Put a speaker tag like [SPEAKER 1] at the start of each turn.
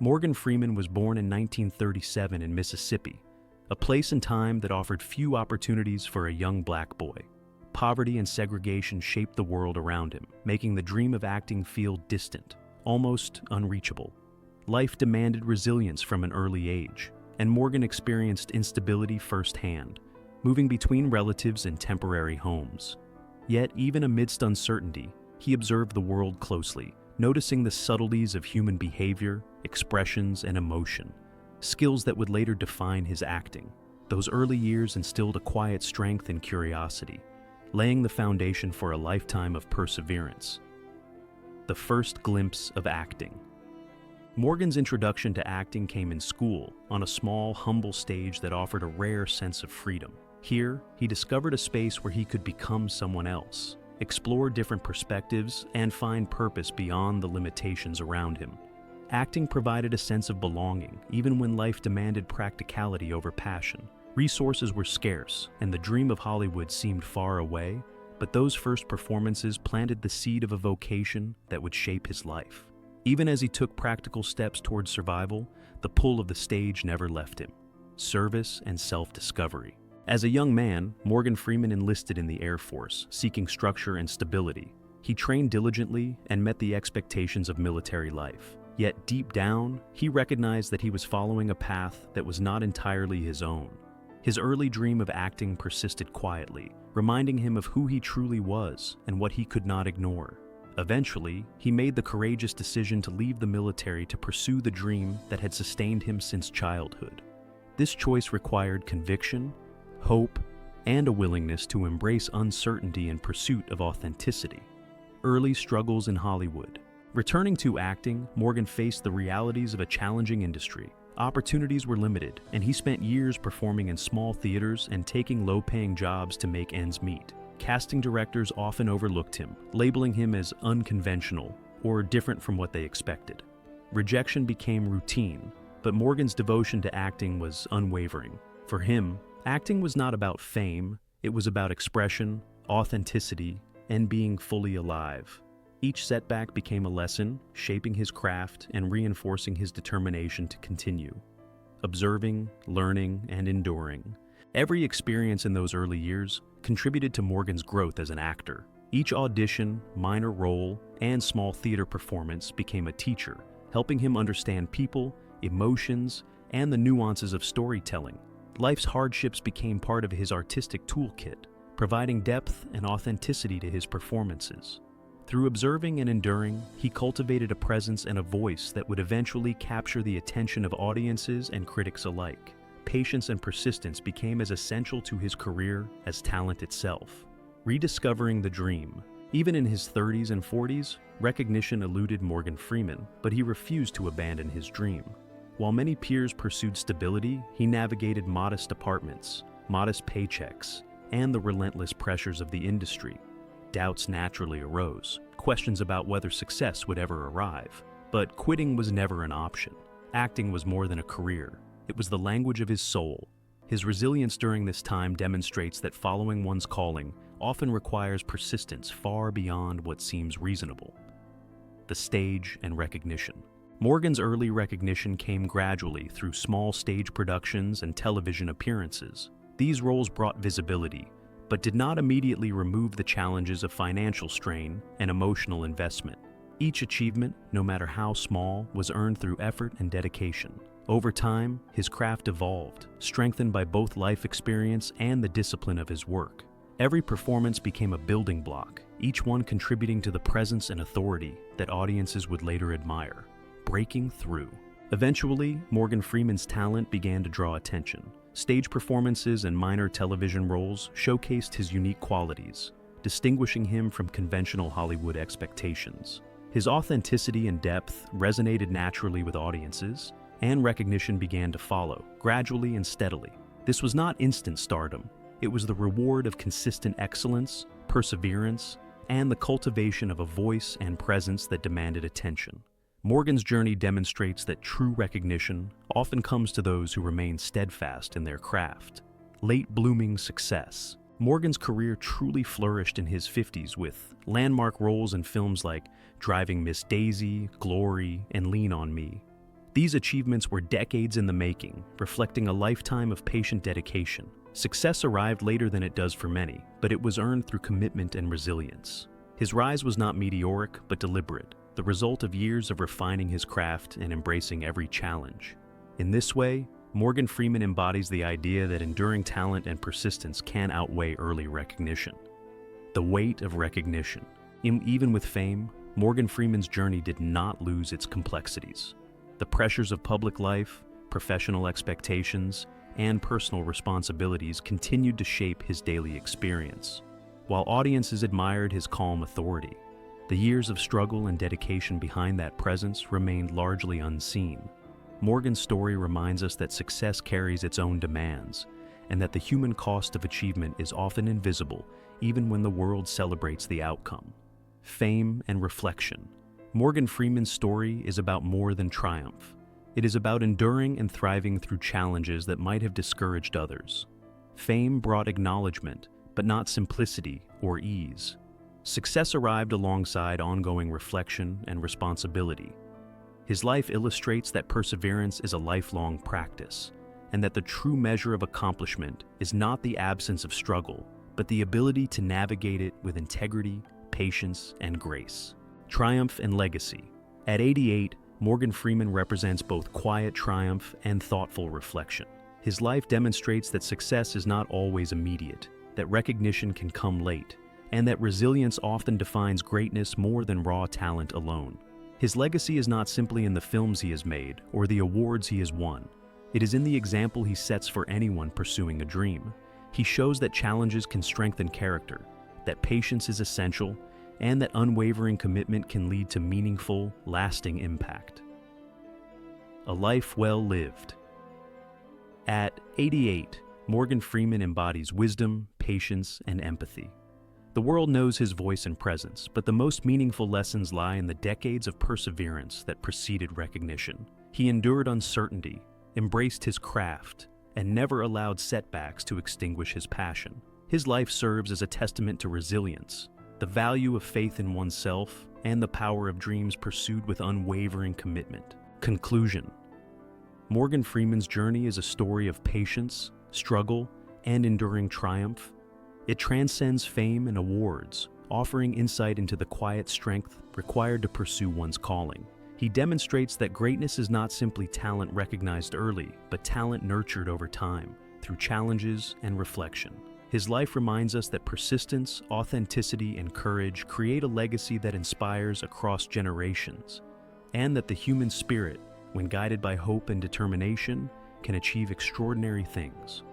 [SPEAKER 1] Morgan Freeman was born in 1937 in Mississippi, a place and time that offered few opportunities for a young black boy. Poverty and segregation shaped the world around him, making the dream of acting feel distant, almost unreachable. Life demanded resilience from an early age, and Morgan experienced instability firsthand, moving between relatives and temporary homes. Yet, even amidst uncertainty, he observed the world closely, noticing the subtleties of human behavior, expressions, and emotion, skills that would later define his acting. Those early years instilled a quiet strength and curiosity, laying the foundation for a lifetime of perseverance. The first glimpse of acting. Morgan's introduction to acting came in school, on a small, humble stage that offered a rare sense of freedom. Here, he discovered a space where he could become someone else, explore different perspectives, and find purpose beyond the limitations around him. Acting provided a sense of belonging, even when life demanded practicality over passion. Resources were scarce, and the dream of Hollywood seemed far away, but those first performances planted the seed of a vocation that would shape his life. Even as he took practical steps towards survival, the pull of the stage never left him. Service and self-discovery. As a young man, Morgan Freeman enlisted in the Air Force, seeking structure and stability. He trained diligently and met the expectations of military life. Yet deep down, he recognized that he was following a path that was not entirely his own. His early dream of acting persisted quietly, reminding him of who he truly was and what he could not ignore. Eventually, he made the courageous decision to leave the military to pursue the dream that had sustained him since childhood. This choice required conviction, hope, and a willingness to embrace uncertainty in pursuit of authenticity. Early struggles in Hollywood. Returning to acting, Morgan faced the realities of a challenging industry. Opportunities were limited, and he spent years performing in small theaters and taking low-paying jobs to make ends meet. Casting directors often overlooked him, labeling him as unconventional or different from what they expected. Rejection became routine, but Morgan's devotion to acting was unwavering. For him, acting was not about fame, it was about expression, authenticity, and being fully alive. Each setback became a lesson, shaping his craft and reinforcing his determination to continue. Observing, learning, and enduring. Every experience in those early years contributed to Morgan's growth as an actor. Each audition, minor role, and small theater performance became a teacher, helping him understand people, emotions, and the nuances of storytelling. Life's hardships became part of his artistic toolkit, providing depth and authenticity to his performances. Through observing and enduring, he cultivated a presence and a voice that would eventually capture the attention of audiences and critics alike. Patience and persistence became as essential to his career as talent itself. Rediscovering the dream. Even in his 30s and 40s, recognition eluded Morgan Freeman, but he refused to abandon his dream. While many peers pursued stability, he navigated modest apartments, modest paychecks, and the relentless pressures of the industry. Doubts naturally arose, questions about whether success would ever arrive. But quitting was never an option. Acting was more than a career. It was the language of his soul. His resilience during this time demonstrates that following one's calling often requires persistence far beyond what seems reasonable. The stage and recognition. Morgan's early recognition came gradually through small stage productions and television appearances. These roles brought visibility, but did not immediately remove the challenges of financial strain and emotional investment. Each achievement, no matter how small, was earned through effort and dedication. Over time, his craft evolved, strengthened by both life experience and the discipline of his work. Every performance became a building block, each one contributing to the presence and authority that audiences would later admire. Breaking through. Eventually, Morgan Freeman's talent began to draw attention. Stage performances and minor television roles showcased his unique qualities, distinguishing him from conventional Hollywood expectations. His authenticity and depth resonated naturally with audiences, and recognition began to follow, gradually and steadily. This was not instant stardom. It was the reward of consistent excellence, perseverance, and the cultivation of a voice and presence that demanded attention. Morgan's journey demonstrates that true recognition often comes to those who remain steadfast in their craft. Late-blooming success. Morgan's career truly flourished in his 50s with landmark roles in films like Driving Miss Daisy, Glory, and Lean on Me. These achievements were decades in the making, reflecting a lifetime of patient dedication. Success arrived later than it does for many, but it was earned through commitment and resilience. His rise was not meteoric, but deliberate, the result of years of refining his craft and embracing every challenge. In this way, Morgan Freeman embodies the idea that enduring talent and persistence can outweigh early recognition. The weight of recognition. Even with fame, Morgan Freeman's journey did not lose its complexities. The pressures of public life, professional expectations, and personal responsibilities continued to shape his daily experience. While audiences admired his calm authority, the years of struggle and dedication behind that presence remained largely unseen. Morgan's story reminds us that success carries its own demands, and that the human cost of achievement is often invisible, even when the world celebrates the outcome. Fame and reflection. Morgan Freeman's story is about more than triumph. It is about enduring and thriving through challenges that might have discouraged others. Fame brought acknowledgement, but not simplicity or ease. Success arrived alongside ongoing reflection and responsibility. His life illustrates that perseverance is a lifelong practice, and that the true measure of accomplishment is not the absence of struggle, but the ability to navigate it with integrity, patience, and grace. Triumph and legacy. At 88, Morgan Freeman represents both quiet triumph and thoughtful reflection. His life demonstrates that success is not always immediate, that recognition can come late, and that resilience often defines greatness more than raw talent alone. His legacy is not simply in the films he has made or the awards he has won. It is in the example he sets for anyone pursuing a dream. He shows that challenges can strengthen character, that patience is essential, and that unwavering commitment can lead to meaningful, lasting impact. A life well lived. At 88, Morgan Freeman embodies wisdom, patience, and empathy. The world knows his voice and presence, but the most meaningful lessons lie in the decades of perseverance that preceded recognition. He endured uncertainty, embraced his craft, and never allowed setbacks to extinguish his passion. His life serves as a testament to resilience, the value of faith in oneself, and the power of dreams pursued with unwavering commitment. Conclusion. Morgan Freeman's journey is a story of patience, struggle, and enduring triumph. It transcends fame and awards, offering insight into the quiet strength required to pursue one's calling. He demonstrates that greatness is not simply talent recognized early, but talent nurtured over time, through challenges and reflection. His life reminds us that persistence, authenticity, and courage create a legacy that inspires across generations, and that the human spirit, when guided by hope and determination, can achieve extraordinary things.